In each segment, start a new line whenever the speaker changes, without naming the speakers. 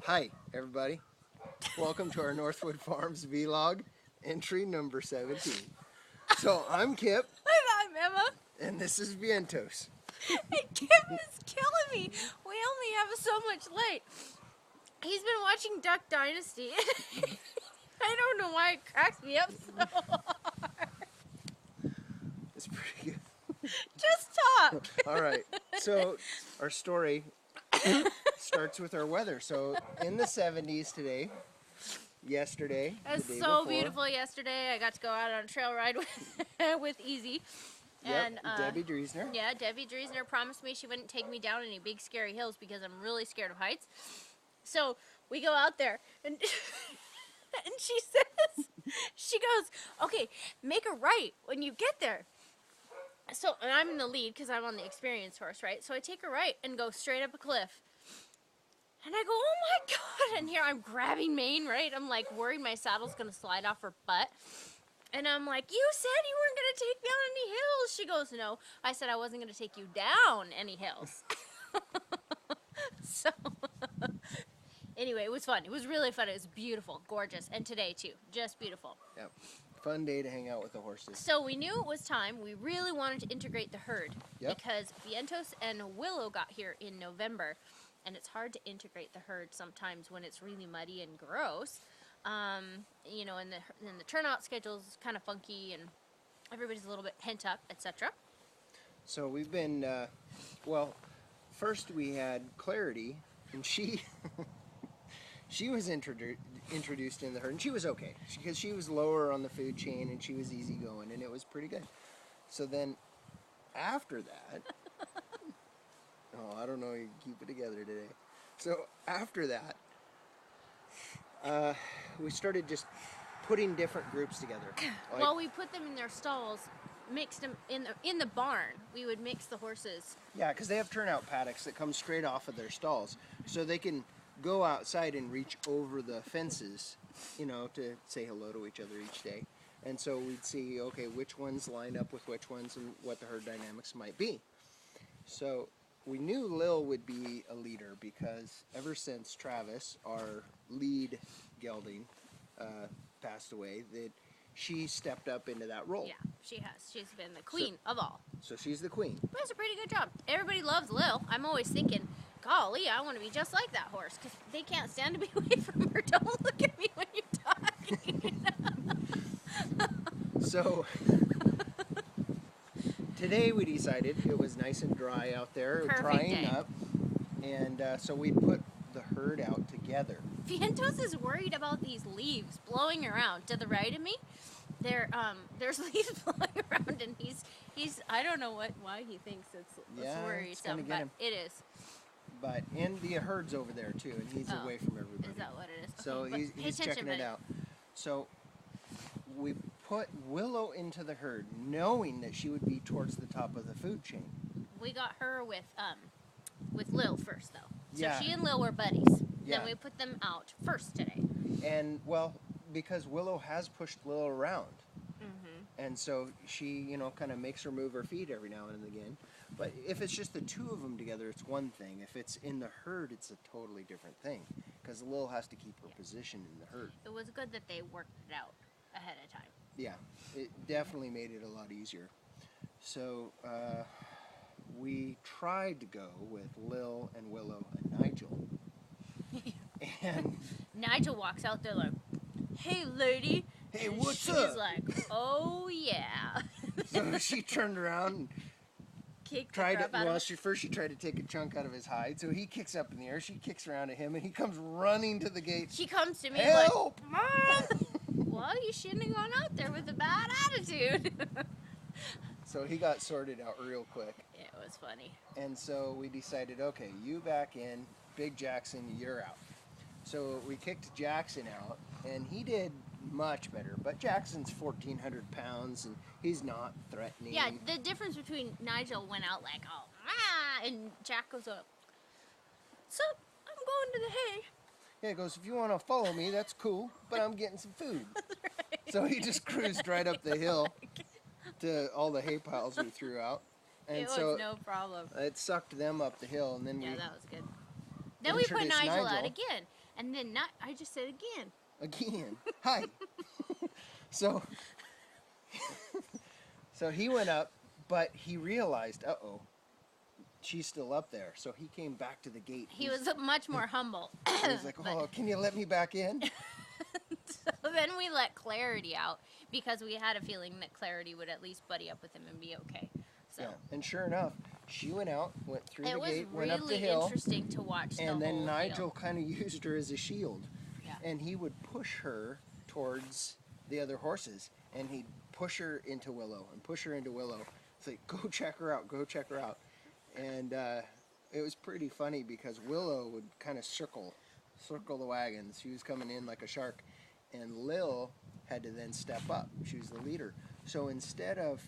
Hi, everybody. Welcome to our Northwood Farms vlog, entry number 17. So I'm Kip,
I'm Emma.
and this is Vientos.
And Kim is killing me. We only have so much light. He's been watching Duck Dynasty. I don't know why it cracks me up so hard.
It's pretty good.
Just talk.
All right. So our story starts with our weather. So in the 70s today, yesterday,
It was
the day
so
before.
beautiful yesterday. I got to go out on a trail ride with with Easy.
Yep,
And
Debbie Driesner.
Yeah, Debbie Driesner promised me she wouldn't take me down any big scary hills because I'm really scared of heights. So we go out there and and she goes, okay, make a right when you get there. So, and I'm in the lead because I'm on the experienced horse, right? So I take a right and go straight up a cliff. And I go, oh my God. And here I'm grabbing mane, right? I'm like worried my saddle's going to slide off her butt. And I'm like, you said you weren't going to take me down any hills. She goes, no. I said I wasn't going to take you down any hills. So, anyway, it was fun. It was really fun. It was beautiful, gorgeous. And today, too. Just beautiful.
Yep. Fun day to hang out with the horses.
So we knew it was time. We really wanted to integrate the herd.
Yep.
Because Vientos and Willow got here in November. And it's hard to integrate the herd sometimes when it's really muddy and gross. You know, and the turnout schedule's kind of funky and everybody's a little bit pent up, etc.
So we've been, well, first we had Clarity, and she was introduced in the herd, and she was okay because she was lower on the food chain and she was easygoing, and it was pretty good. So then after that, oh, I don't know, you keep it together today. So after that, we started just putting different groups together. Like,
Well, we put them in their stalls, mixed them in the barn. We would mix the horses.
yeah, because they have turnout paddocks that come straight off of their stalls, so they can go outside and reach over the fences, you know, to say hello to each other each day. And so we'd see, okay, which ones line up with which ones and what the herd dynamics might be. So we knew Lil would be a leader because ever since Travis, our lead gelding, passed away, that she stepped up into that role.
Yeah, she has. She's been the queen of all.
So she's the queen.
But it's a pretty good job. Everybody loves Lil. I'm always thinking, golly, I want to be just like that horse because they can't stand to be away from her. Don't look at me when you're talking.
So today we decided it was nice and dry out there,
Perfect
drying
day.
up, and so we put the herd out together.
Vientos is worried about these leaves blowing around to the right of me. There's leaves blowing around, and he's I don't know why he thinks it's
Yeah, it's
worrisome,
gonna get
but
him.
it is.
But and the herd's over there too, and he's
Oh,
away from everybody.
Is that what it is?
So
Okay, but
he's
pay
checking
attention,
it
buddy.
out. So we put Willow into the herd, knowing that she would be towards the top of the food chain.
We got her with Lil first though. So
Yeah.
she and Lil were buddies.
Yeah.
Then we put them out first today.
And well, because Willow has pushed Lil around.
Mm-hmm.
And so she, you know, kind of makes her move her feet every now and again. But if it's just the two of them together, it's one thing. If it's in the herd, it's a totally different thing. Because Lil has to keep her position in the herd.
It was good that they worked it out ahead of time.
Yeah, it definitely made it a lot easier. So we tried to go with Lil and Willow and Nigel. And
Nigel walks out there like, "Hey, lady."
hey,
And
what's
she's
up?
like, "Oh yeah."
So she turned around and
Kicked
tried
the
it.
crap out
Well,
of him.
she tried to take a chunk out of his hide. So he kicks up in the air. She kicks around at him, and he comes running to the gate.
She comes to me
Help!
like, "Mom, well, you shouldn't have gone out there with a bad attitude."
So he got sorted out real quick.
It was funny.
And so we decided, okay, you back in, Big Jackson, you're out. So we kicked Jackson out, and he did much better. But Jackson's 1,400 pounds, and he's not threatening.
Yeah, the difference between Nigel went out like, "Oh, ah," and Jack goes up. "So, I'm going to the hay."
Yeah, he goes, if you want to follow me, that's cool, but I'm getting some food. So he just cruised right up the hill to all the hay piles we threw out. And
It
so
was no problem.
it sucked them up the hill, and then
Yeah,
we
that was good. Then we put
introduced
Nigel out
Nigel.
again. And then I just said again.
Again. Hi. So so he went up, but he realized, uh-oh, she's still up there. So he came back to the gate.
He was much more humble.
He was like, oh, can you let me back in?
So then we let Clarity out because we had a feeling that Clarity would at least buddy up with him and be okay. So
Yeah. And sure enough, she went out, went through
it
the
was
gate,
really
went up the hill.
interesting to watch.
And
the
then
whole
Nigel
deal.
kind of used her as a shield.
Yeah.
And he would push her towards the other horses. And he'd push her into Willow and push her into Willow. It's like, go check her out, go check her out. And it was pretty funny because Willow would kind of circle the wagons. She was coming in like a shark. And Lil had to then step up. She was the leader. So instead of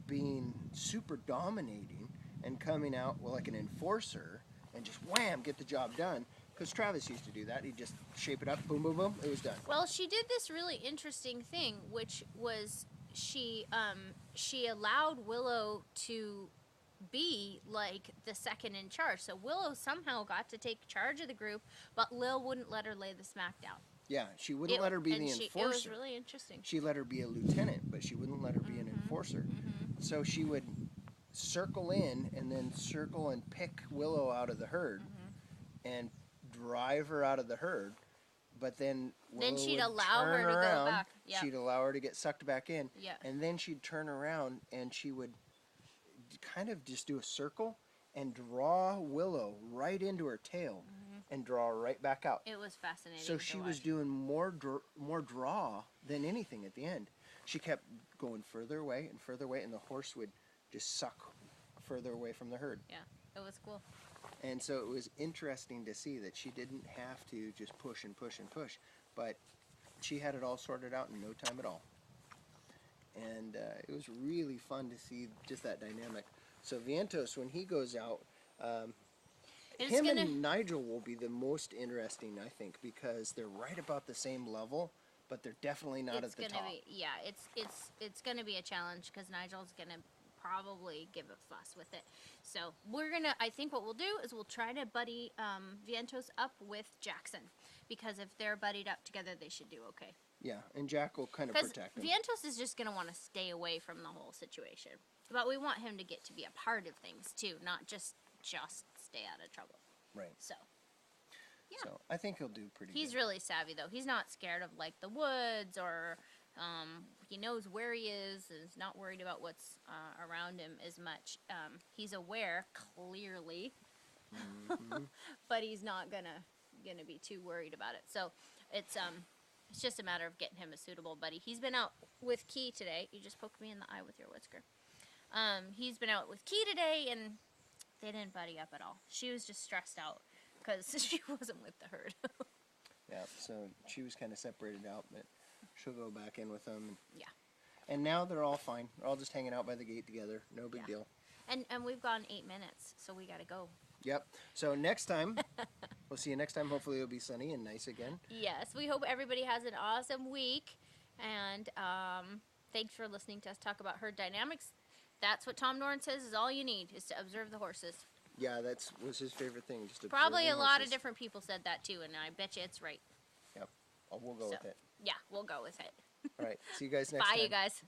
being super dominating and coming out like an enforcer and just wham, get the job done, because Travis used to do that. He'd just shape it up, boom, boom, boom, it was done.
Well, she did this really interesting thing, which was she allowed Willow to be like the second in charge. So Willow somehow got to take charge of the group, but Lil wouldn't let her lay the smack down.
Yeah, she wouldn't let her be the enforcer.
It was really interesting.
She let her be a lieutenant, but she wouldn't let her be an enforcer. So she would circle in and then circle and pick Willow out of the herd and drive her out of the herd. But then Willow
she'd
would
allow her
turn
to go
around.
back. Yep.
She'd allow her to get sucked back in.
Yeah.
And then she'd turn around and she would kind of just do a circle and draw Willow right into her tail and draw her right back out.
It was fascinating.
So
to
she
watch.
was doing more draw than anything at the end. She kept going further away, and the horse would just suck further away from the herd.
Yeah, it was cool.
And so it was interesting to see that she didn't have to just push and push and push, but she had it all sorted out in no time at all. And it was really fun to see just that dynamic. So Vientos, when he goes out, and Nigel will be the most interesting, I think, because they're right about the same level, but they're definitely not at the top.
It's gonna be a challenge because Nigel's gonna probably give a fuss with it. So I think what we'll do is we'll try to buddy Vientos up with Jackson, because if they're buddied up together, they should do okay.
Yeah, and Jack will kind of
Because
protect him.
Vientos is just gonna want to stay away from the whole situation, but we want him to get to be a part of things too, not just stay out of trouble.
Right.
So. Yeah.
So I think he'll do pretty
He's
good.
really savvy, though. He's not scared of, like, the woods, or he knows where he is and is not worried about what's around him as much. He's aware, clearly, but he's not gonna be too worried about it. So it's just a matter of getting him a suitable buddy. He's been out with Key today. You just poked me in the eye with your whisker. He's been out with Key today, and they didn't buddy up at all. She was just stressed out because she wasn't with the herd.
Yeah, so she was kind of separated out, but she'll go back in with them.
Yeah.
And now they're all fine. They're all just hanging out by the gate together. No big deal.
And we've gone 8 minutes, so we gotta go.
Yep. So next time, we'll see you next time. Hopefully it'll be sunny and nice again.
Yes, we hope everybody has an awesome week. And thanks for listening to us talk about herd dynamics. That's what Tom Norton says is all you need, is to observe the horses.
Yeah, was his favorite thing. Just
Probably a
observing
lot of
horses.
different people said that too, and I bet you it's right.
Yep. We'll go with it.
Yeah, we'll go with it.
All right. See you guys next time.
Bye, you guys.